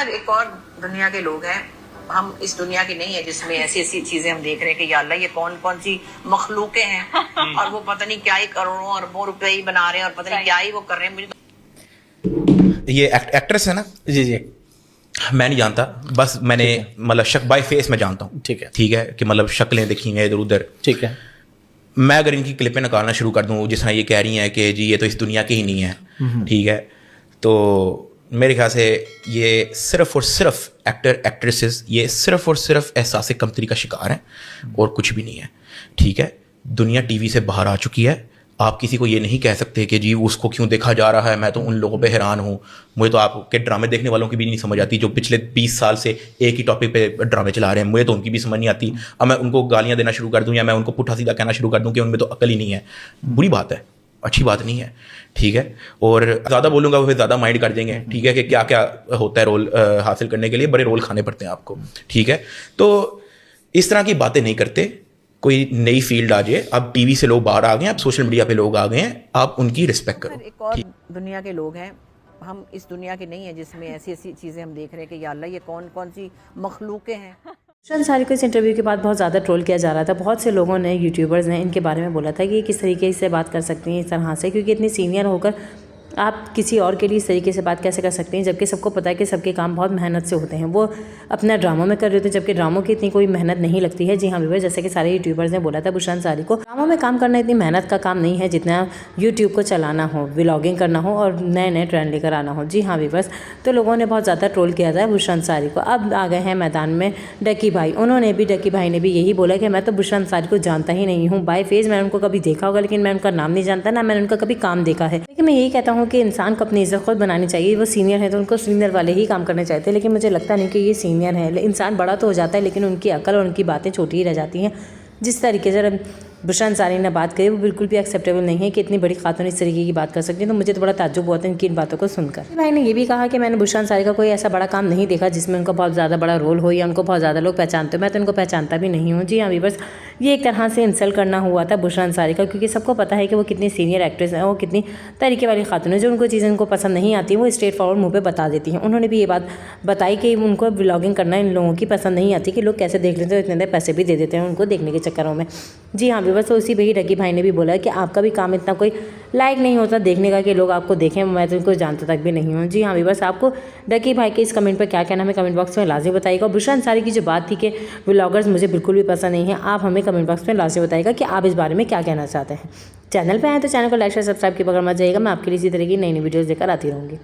खैर एक और दुनिया के लोग हैं, हम इस दुनिया की नहीं है जिसमें ऐसी ऐसी चीजें हम देख रहे हैं कि या अल्लाह ये कौन कौन सी मखलूकें हैं और वो पता नहीं क्या ही करोड़ों अरबों रुपए ही बना रहे हैं और पता नहीं क्या ही वो कर रहे हैं। मुझे तो ये एक्ट्रेस है ना? जी जी मैं नहीं जानता, बस मैंने मतलब शक बाय फेस में जानता हूँ। ठीक है। ठीक है कि मतलब शक्लें देखी हैं इधर उधर। ठीक है। मैं अगर इनकी क्लिपें निकालना शुरू कर दूँ जिस तरह ये कह रही हैं कि जी ये तो इस दुनिया की ही नहीं है, ठीक है, तो मेरे ख्याल से ये सिर्फ और सिर्फ एक्ट्रेसेस ये सिर्फ और सिर्फ एहसास कमतरी का शिकार हैं और कुछ भी नहीं है। ठीक है, दुनिया टीवी से बाहर आ चुकी है। आप किसी को ये नहीं कह सकते कि जी उसको क्यों देखा जा रहा है। मैं तो उन लोगों पे हैरान हूँ, मुझे तो आपके ड्रामे देखने वालों की भी नहीं समझ आती जो पिछले 20 साल से एक ही टॉपिक पे ड्रामे चला रहे हैं। मुझे तो उनकी भी समझ नहीं आती। अब मैं उनको गालियाँ देना शुरू कर दूँ या मैं उनको पुट्ठा सीधा कहना शुरू कर दूँ कि उनमें तो अकल ही नहीं है, बुरी बात है, अच्छी बात नहीं है। ठीक है, और ज़्यादा बोलूँगा वो फिर ज़्यादा माइंड कर देंगे। ठीक है, कि क्या क्या होता है रोल हासिल करने के लिए, बड़े रोल खाने पड़ते हैं आपको। ठीक है, तो इस तरह की बातें नहीं करते। कोई नई फील्ड आ जाए, अब टीवी से लोग बाहर आ गए हैं, अब सोशल मीडिया पे लोग आ गए हैं, आप उनकी रिस्पेक्ट करो। एक और दुनिया के लोग हैं, हम इस दुनिया की नहीं है जिसमें ऐसी ऐसी चीजें हम देख रहे हैं कि या अल्लाह ये कौन कौन सी मखलूकें हैं। बुशरा अंसारी को इस इंटरव्यू के बाद बहुत ज़्यादा ट्रोल किया जा रहा था। बहुत से लोगों ने, यूट्यूबर्स ने इनके बारे में बोला था कि ये किस तरीके से बात कर सकती हैं इस तरह से, क्योंकि इतनी सीनियर होकर आप किसी और के लिए इस तरीके से बात कैसे कर सकते हैं, जबकि सबको पता है कि सबके काम बहुत मेहनत से होते हैं। वो अपना ड्रामों में कर रहे थे, जबकि ड्रामों की इतनी कोई मेहनत नहीं लगती है। जी हाँ व्यूअर्स, जैसे कि सारे यूट्यूबर्स ने बोला था, बुशरा अंसारी को ड्रामों में काम करना इतनी मेहनत का काम नहीं है जितना यूट्यूब को चलाना हो, व्लॉगिंग करना हो और नए नए ट्रेंड लेकर आना हो। जी हाँ व्यूअर्स, तो लोगों ने बहुत ज़्यादा ट्रोल किया था बुशरा अंसारी को। अब आ गए हैं मैदान में डक्की भाई। डक्की भाई ने भी यही बोला कि मैं तो बुशरा अंसारी को जानता ही नहीं हूँ, बाय फेस मैंने उनको कभी देखा होगा लेकिन मैं उनका नाम नहीं जानता, ना मैंने उनका कभी काम देखा है। लेकिन मैं यही कहता हूँ कि इंसान को अपनी इज्जत खुद बनानी चाहिए। वो सीनियर है तो उनको सीनियर वाले ही काम करने चाहिए थे, लेकिन मुझे लगता नहीं कि ये सीनियर है। इंसान बड़ा तो हो जाता है लेकिन उनकी अकल और उनकी बातें छोटी ही रह जाती हैं। जिस तरीके से बुशरा अंसारी ने बात करी वो बिल्कुल भी एक्सेप्टेबल नहीं है कि इतनी बड़ी खातून इस तरीके की बात कर सकती है। तो मुझे तो बड़ा ताज्जुब हुआ था इनकी इन बातों को सुनकर। भाई ने ये भी कहा कि मैंने बुशरा अंसारी का कोई ऐसा बड़ा काम नहीं देखा जिसमें उनका बहुत ज़्यादा बड़ा रोल हो या उनको बहुत ज़्यादा लोग पहचानते हो। मैं तो उनको पहचानता भी नहीं हूँ। जी हाँ बस ये एक तरह से इंसल्ट करना हुआ था बुशरा अंसारी का, क्योंकि सबको पता है कि वो कितनी सीनियर एक्ट्रेस है, वो कितनी तरीके वाली खातून है। जो उनको चीज़ें उनको पसंद नहीं आती वो स्ट्रेट फॉरवर्ड मुँह पे बता देती हैं। उन्होंने भी ये बात बताई कि उनको व्लॉगिंग करना इन लोगों की पसंद नहीं आती, कि लोग कैसे देख लेते हैं, इतने पैसे भी दे देते हैं उनको देखने के चक्करों में। जी हाँ बस तो उसी पे डक्की भाई ने भी बोला कि आपका भी काम इतना कोई लायक नहीं होता देखने का कि लोग आपको देखें, मैं तो उनको जानता तक भी नहीं हूँ। जी हाँ बस आपको डक्की भाई के इस कमेंट पर क्या कहना हमें कमेंट बॉक्स में लाजमी बताइएगा। और बुशरा अंसारी की जो बात थी कि व्लॉगर्स मुझे बिल्कुल भी पसंद नहीं है, आप हमें कमेंट बॉक्स में लाजमी बताइएगा कि आप इस बारे में क्या कहना चाहते हैं। चैनल पर आए तो चैनल को लाइक शेयर सब्सक्राइब के बगैर मत जाइएगा। मैं आपके लिए इसी तरह की नई नई वीडियोज़ लेकर आती रहूँगी।